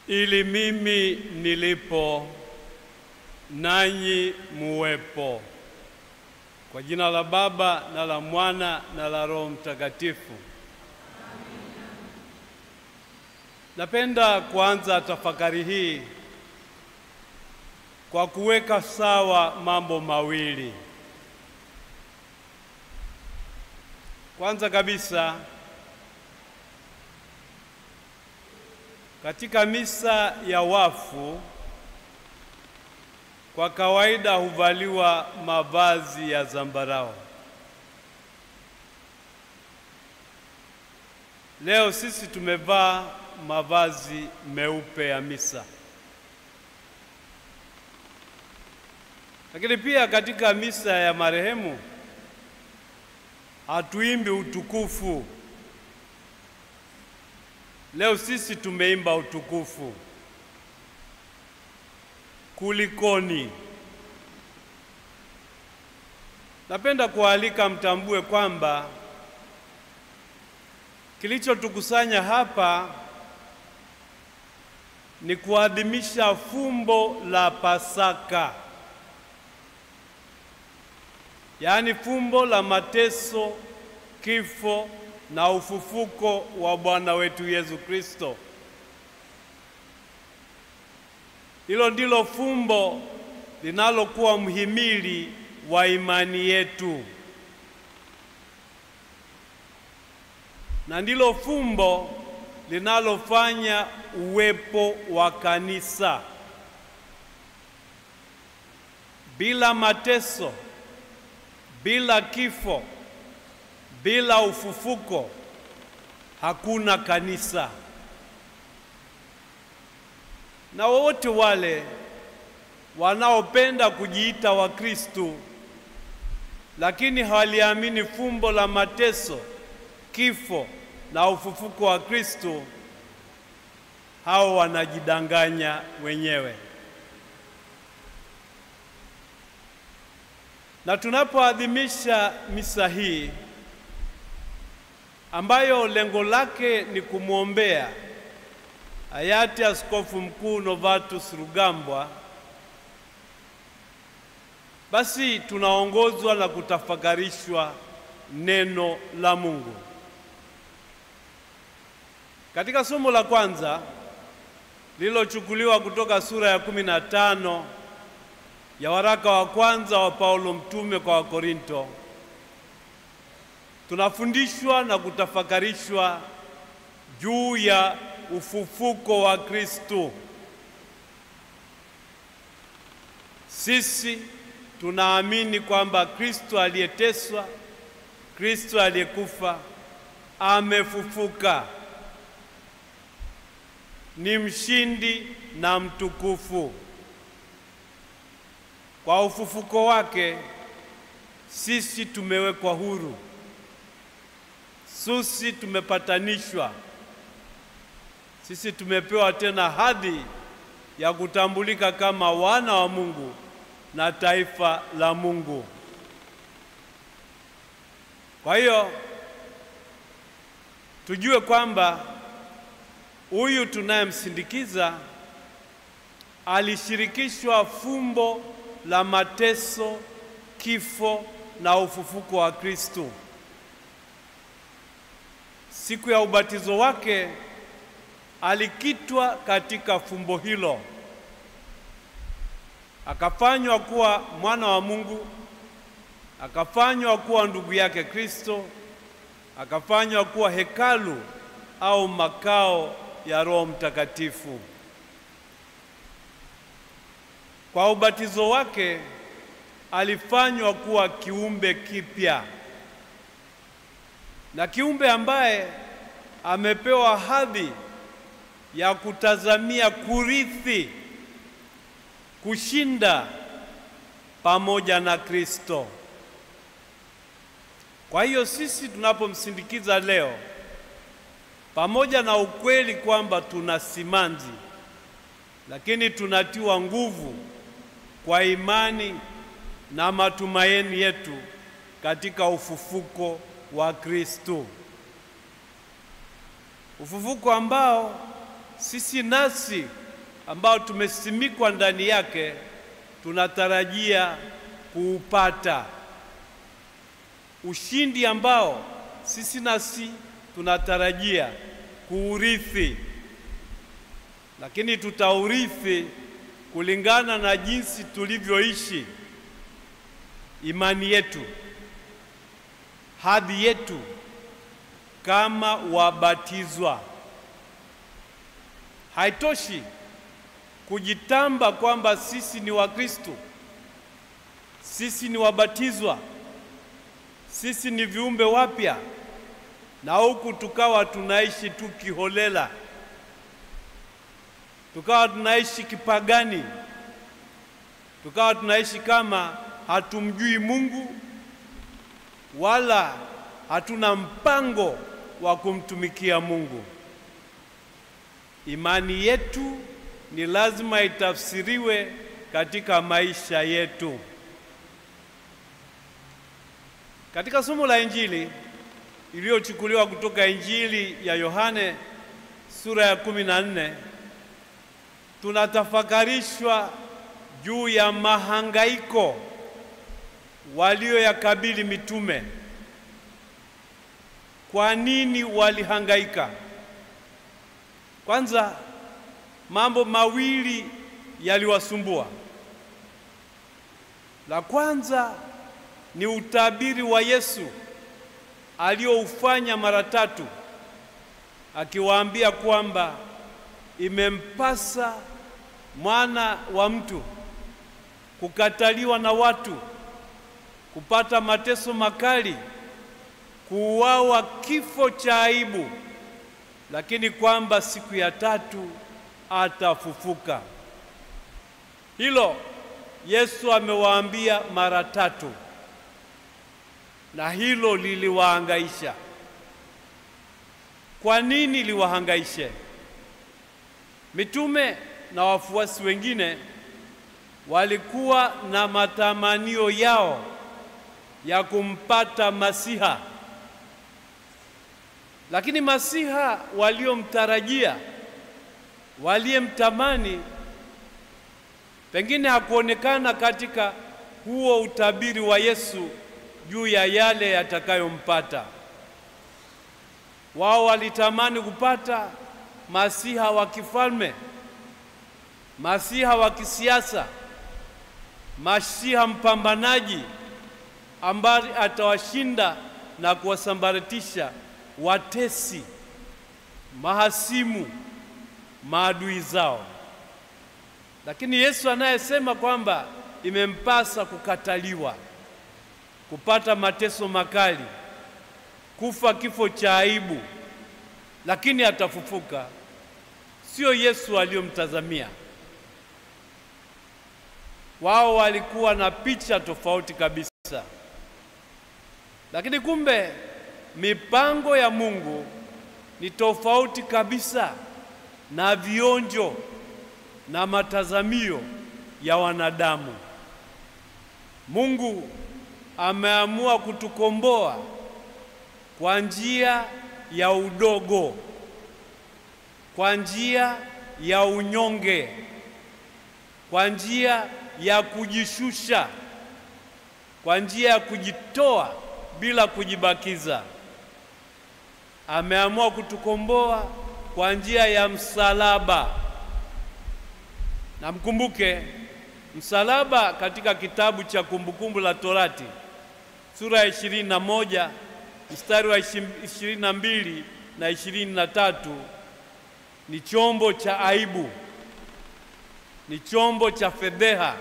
ili mimi nilipo nanyi muwepo. Kwa jina la Baba na la Mwana na la Roho Mtakatifu. Amina. Napenda kuanza tafakari hii kwa kuweka sawa mambo mawili. Kwanza kabisa, katika misa ya wafu kwa kawaida huvaliwa mavazi ya zambarau. Leo sisi tumevaa mavazi meupe ya misa. Lakini pia katika misa ya marehemu hatuimbi utukufu. Leo sisi tumeimba utukufu. Kulikoni? Napenda kualika mtambue kwamba kilichotukusanya hapa ni kuadhimisha fumbo la Pasaka, yaani fumbo la mateso, kifo na ufufuko wa Bwana wetu Yesu Kristo. Hilo ndilo fumbo linalokuwa mhimili wa imani yetu, na ndilo fumbo linalofanya uwepo wa kanisa. Bila mateso, bila kifo, bila ufufuko, hakuna kanisa. Na wote wale wanaopenda kujiita Wakristo lakini hawaliamini fumbo la mateso, kifo na ufufuko wa Kristo, hao wanajidanganya wenyewe. Na tunapoadhimisha misa hii ambayo lengo lake ni kumwombea hayati Askofu Mkuu Novatus Rugambwa, basi tunaongozwa na kutafakarishwa neno la Mungu. Katika somo la kwanza lililochukuliwa kutoka sura ya 15 ya waraka wa kwanza wa Paulo mtume kwa Wakorinto, tunafundishwa na kutafakarishwa juu ya ufufuko wa Kristo. Sisi tunaamini kwamba Kristo aliyeteswa, Kristo aliyekufa, amefufuka, ni mshindi na mtukufu. Kwa ufufuko wake sisi tumewekwa huru, sisi tumepatanishwa, sisi tumepewa tena hadhi ya kutambulika kama wana wa Mungu na taifa la Mungu. Kwa hiyo tujue kwamba huyu tunayemsindikiza alishirikishwa fumbo la mateso, kifo na ufufuko wa Kristo. Siku ya ubatizo wake alikitwa katika fumbo hilo, akafanywa kuwa mwana wa Mungu, akafanywa kuwa ndugu yake Kristo, akafanywa kuwa hekalu au makao ya Roho Mtakatifu. Kwa ubatizo wake alifanywa kuwa kiumbe kipya, na kiumbe ambaye amepewa hadhi ya kutazamia kurithi, kushinda pamoja na Kristo. Kwa hiyo sisi tunapomsindikiza leo, pamoja na ukweli kwamba tuna simanzi, lakini tunatiwa nguvu kwa imani na matumaini yetu katika ufufuko wa Kristo. Ufufuko ambao sisi nasi ambao tumesimikwa ndani yake tunatarajia kuupata ushindi ambao sisi nasi tunatarajia kuurithi, lakini tutaurithi kulingana na jinsi tulivyoishi imani yetu, hadhi yetu kama wabatizwa. Haitoshi kujitamba kwamba sisi ni Wakristo, sisi ni wabatizwa, sisi ni viumbe wapya, na huku tukawa tunaishi tu kiholela, tukawa tunaishi kipagani, tukawa tunaishi kama hatumjui Mungu wala hatuna mpango wa kumtumikia Mungu. Imani yetu ni lazima itafsiriwe katika maisha yetu. Katika somo la Injili iliyochukuliwa kutoka Injili ya Yohane sura ya 14, tunatafakarishwa juu ya mahangaiko walioyakabili mitume. Kwa nini walihangaika? Kwanza, mambo mawili yaliwasumbua. La kwanza ni utabiri wa Yesu alioufanya mara 3 akiwaambia kwamba imempasa mwana wa mtu kukataliwa na watu, kupata mateso makali, kuuawa kifo cha aibu, lakini kwamba siku ya 3 atafufuka. Hilo Yesu amewaambia mara 3, na hilo liliwahangaisha. Kwa nini liwahangaishe? Mitume na wafuasi wengine walikuwa na matamanio yao ya kumpata Masiha, lakini Masiha waliomtarajia, waliyemtamani, pengine hakuonekana katika huo utabiri wa Yesu juu ya yale yatakayompata. Wao walitamani kupata Masiha wa kifalme, Masiha wa kisiasa, Masiha mpambanaji ambaye atawashinda na kuwasambaratisha watesi, mahasimu, maadui zao. Lakini Yesu anayesema kwamba imempasa kukataliwa, kupata mateso makali, kufa kifo cha aibu, lakini atafufuka, sio Yesu aliyomtazamia. Wao walikuwa na picha tofauti kabisa. Lakini kumbe mipango ya Mungu ni tofauti kabisa na vionjo na matazamio ya wanadamu. Mungu ameamua kutukomboa kwa njia ya udogo, kwa njia ya unyonge, kwa njia ya kujishusha, kwa njia ya kujitoa bila kujibakiza. Ameamua kutukomboa kwa njia ya msalaba. Na mkumbuke msalaba katika kitabu cha Kumbukumbu la Torati sura ya 21 mstari wa 22 na 23 ni chombo cha aibu, ni chombo cha fedheha,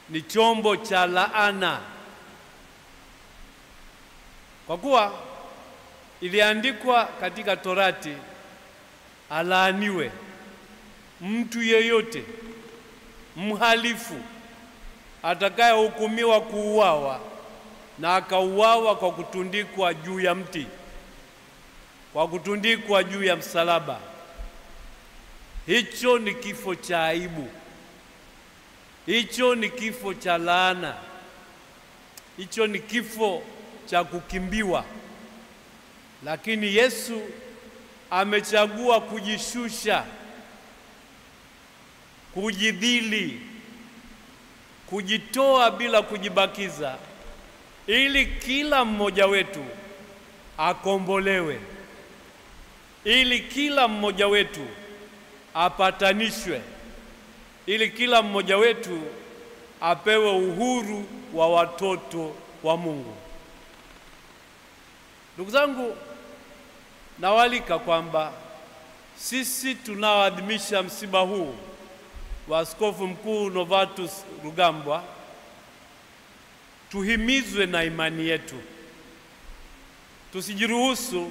ni chombo cha laana. Kwa kuwa iliandikwa katika Torati, alaaniwe mtu yeyote mhalifu atakayehukumiwa kuuawa na akauawa kwa kutundikwa juu ya mti, kwa kutundikwa juu ya msalaba. Hicho ni kifo cha aibu, hicho ni kifo cha laana, hicho ni kifo cha kukimbiwa. Lakini Yesu amechagua kujishusha, kujidhili, kujitoa bila kujibakiza, ili kila mmoja wetu akombolewe, ili kila mmoja wetu apatanishwe, ili kila mmoja wetu apewe uhuru wa watoto wa Mungu. Ndugu zangu, nawalika kwamba sisi tunaoadhimisha msiba huu wa Askofu Mkuu Novatus Rugambwa tuhimizwe na imani yetu. Tusijiruhusu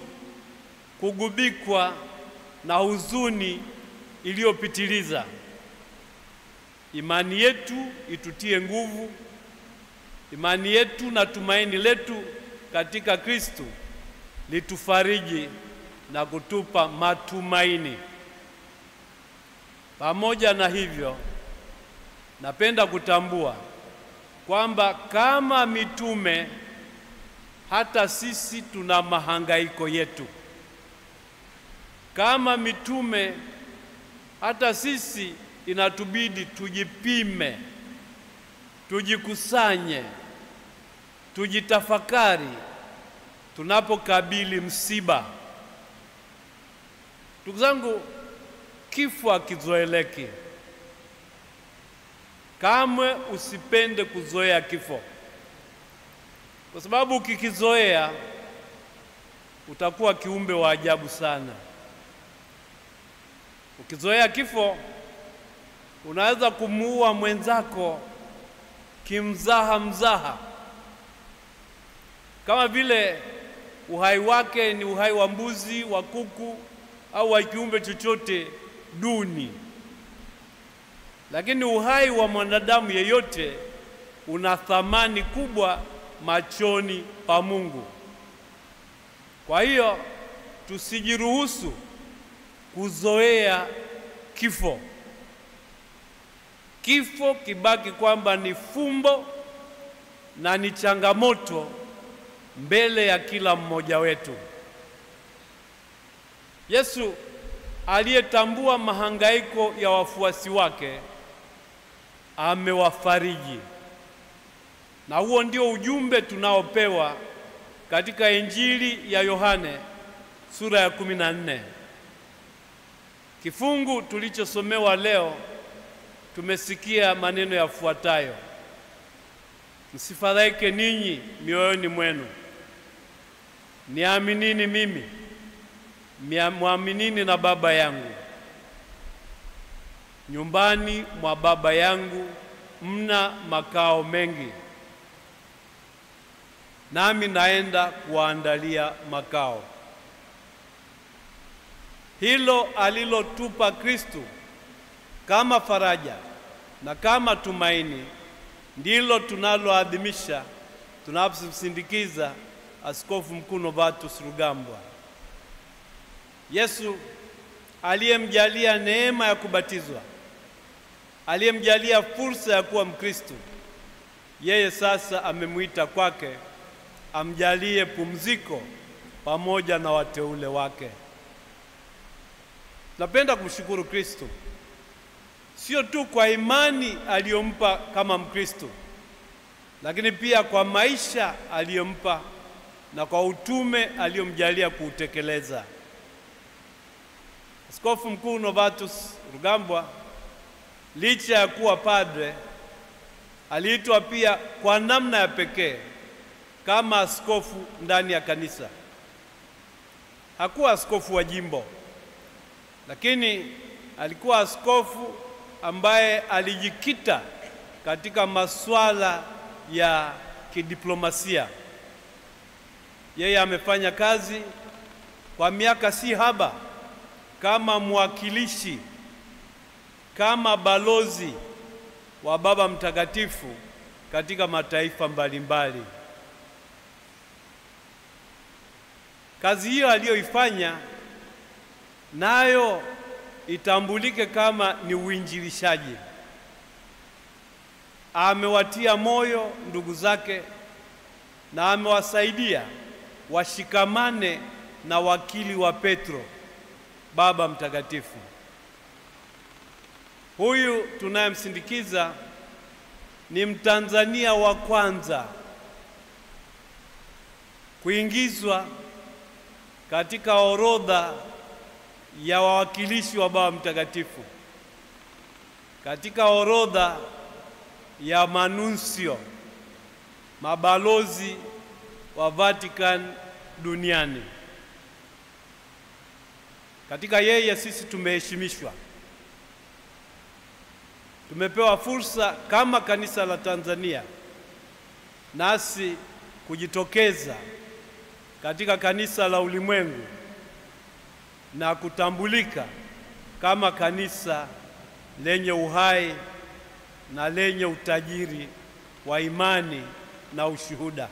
kugubikwa na huzuni iliyopitiliza. Imani yetu itutie nguvu. Imani yetu na tumaini letu katika Kristo litufariji na kutupa matumaini. Pamoja na hivyo, napenda kutambua kwamba kama mitume, hata sisi tuna mahangaiko yetu. Kama mitume, hata sisi inatubidi tujipime, tujikusanye, tujitafakari tunapokabili msiba. Ndugu zangu, kifo hakizoeleki. Kamwe usipende kuzoea kifo, kwa sababu ukikizoea utakuwa kiumbe wa ajabu sana. Ukizoea kifo, unaweza kumuua mwenzako kimzaha, kama vile uhai wake ni uhai wa mbuzi, wa kuku au wa kiumbe chochote duni. Lakini uhai wa mwanadamu yeyote una thamani kubwa machoni pa Mungu. Kwa hiyo tusijiruhusu kuzoea kifo. Kifo kibaki kwamba ni fumbo na ni changamoto mbele ya kila mmoja wetu. Yesu aliyetambua mahangaiko ya wafuasi wake amewafariji. Na huo ndio ujumbe tunaopewa katika Injili ya Yohane sura ya 14. Kifungu tulichosomewa leo tumesikia maneno yafuatayo: msifadhaike ninyi mioyoni mwenu, niaminini mimi, muaminini na Baba yangu. Nyumbani mwa Baba yangu mna makao mengi, nami naenda kuandalia makao. Hilo alilotupa Kristo kama faraja na kama tumaini ndilo tunaloadhimisha tunapomsindikiza Askofu Mkuu Novatus Rugambwa. Yesu aliyemjalia neema ya kubatizwa, aliyemjalia fursa ya kuwa Mkristo, yeye sasa amemuita kwake amjalie pumziko pamoja na wateule wake. Napenda kumshukuru Kristo sio tu kwa imani aliyompa kama Mkristo, lakini pia kwa maisha aliyompa na kwa utume aliyomjalia kuutekeleza. Askofu Mkuu Novatus Rugambwa, licha ya kuwa padre, aliitwa pia kwa namna ya pekee kama askofu ndani ya kanisa. Hakuwa askofu wa jimbo, lakini alikuwa askofu ambaye alijikita katika masuala ya kidiplomasia. Yeye amefanya kazi kwa miaka si haba kama mwakilishi, kama balozi wa Baba Mtakatifu katika mataifa mbalimbali. Kazi hiyo aliyoifanya nayo itambulike kama ni uinjilishaji. Amewatia moyo ndugu zake na amewasaidia washikamane na wakili wa Petro Baba Mtakatifu. Huyu tunayemsindikiza ni Mtanzania wa kwanza kuingizwa katika orodha ya wawakilishi wa Baba Mtakatifu, katika orodha ya manuncio, mabalozi wa Vatican duniani. Katika yeye sisi tumeheshimishwa. Tumepewa fursa kama kanisa la Tanzania nasi kujitokeza katika kanisa la ulimwengu na kutambulika kama kanisa lenye uhai na lenye utajiri wa imani na ushuhuda.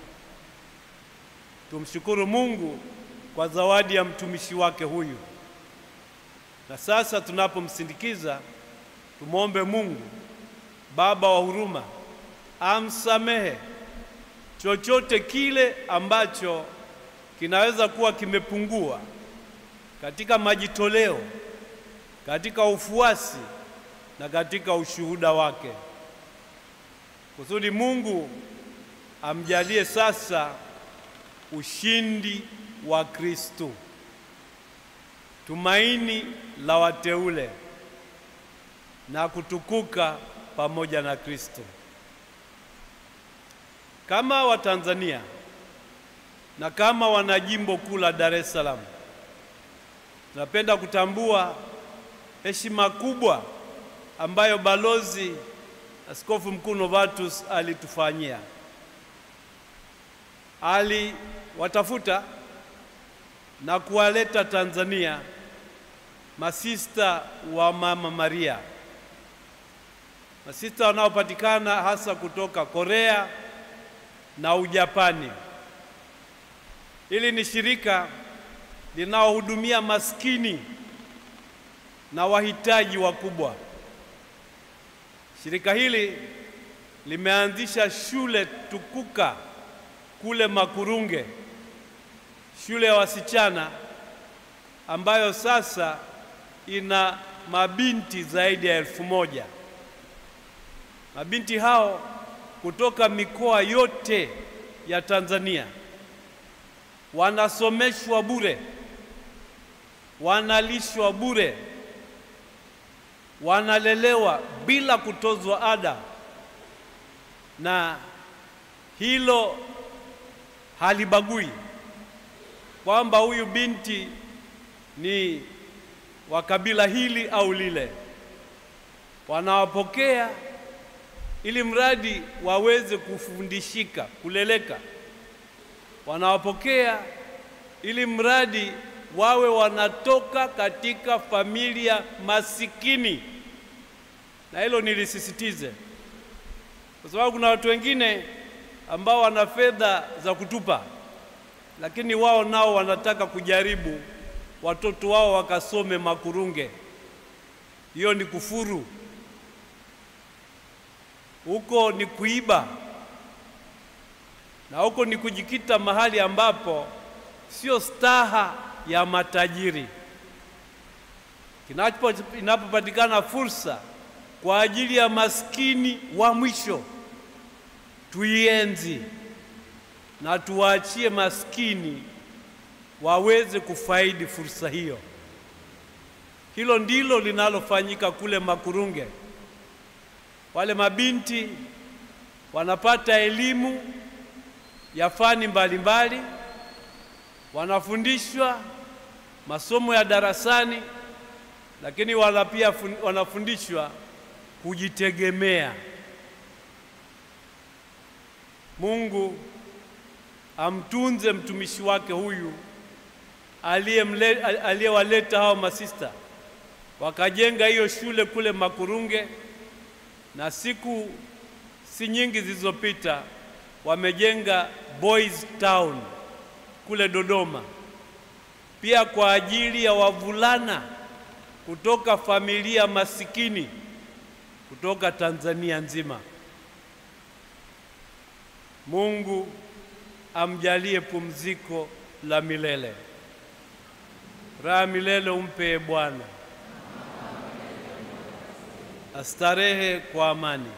Tumshukuru Mungu kwa zawadi ya mtumishi wake huyu. Na sasa tunapomsindikiza, tumwombe Mungu Baba wa huruma amsamehe chochote kile ambacho kinaweza kuwa kimepungua katika majitoleo, katika ufuasi na katika ushuhuda wake, kusudi Mungu amjalie sasa ushindi wa Kristo, tumaini la wateule, na kutukuka pamoja na Kristo. Kama Watanzania na kama wanajimbo kuu la Dar es Salaam, tunapenda kutambua heshima kubwa ambayo Balozi Askofu Mkuu Novatus alitufanyia. Aliwatafuta na kuwaleta Tanzania masista wa Mama Maria, masista wanaopatikana hasa kutoka Korea na Ujapani. Hili ni shirika linalohudumia maskini na wahitaji wakubwa. Shirika hili limeanzisha shule tukuka kule Makurunge, shule ya wasichana ambayo sasa ina mabinti zaidi ya 1000. Mabinti hao kutoka mikoa yote ya Tanzania wanasomeshwa bure, wanalishwa bure, wanalelewa bila kutozwa ada, na hilo halibagui kwamba huyu binti ni wa kabila hili au lile. Wanawapokea ili mradi waweze kufundishika, kuleleka. Wanawapokea ili mradi wawe wanatoka katika familia masikini. Na hilo nilisisitize, kwa sababu kuna watu wengine ambao wana fedha za kutupa, lakini wao nao wanataka kujaribu watoto wao wakasome Makurunge. Hiyo ni kufuru. Huko ni kuiba, na huko ni kujikita mahali ambapo sio staha ya matajiri. Inapopatikana fursa kwa ajili ya maskini wa mwisho, tuienzi na tuwaachie maskini waweze kufaidi fursa hiyo. Hilo ndilo linalofanyika kule Makurunge. Wale mabinti wanapata elimu ya fani mbalimbali, wanafundishwa masomo ya darasani, lakini pia wanafundishwa kujitegemea. Mungu amtunze mtumishi wake huyu aliyewaleta hao masista wakajenga hiyo shule kule Makurunge, na siku si nyingi zilizopita wamejenga Boys Town kule Dodoma, pia kwa ajili ya wavulana kutoka familia masikini kutoka Tanzania nzima. Mungu amjalie pumziko la milele. Raha milele umpe Bwana, astarehe kwa amani.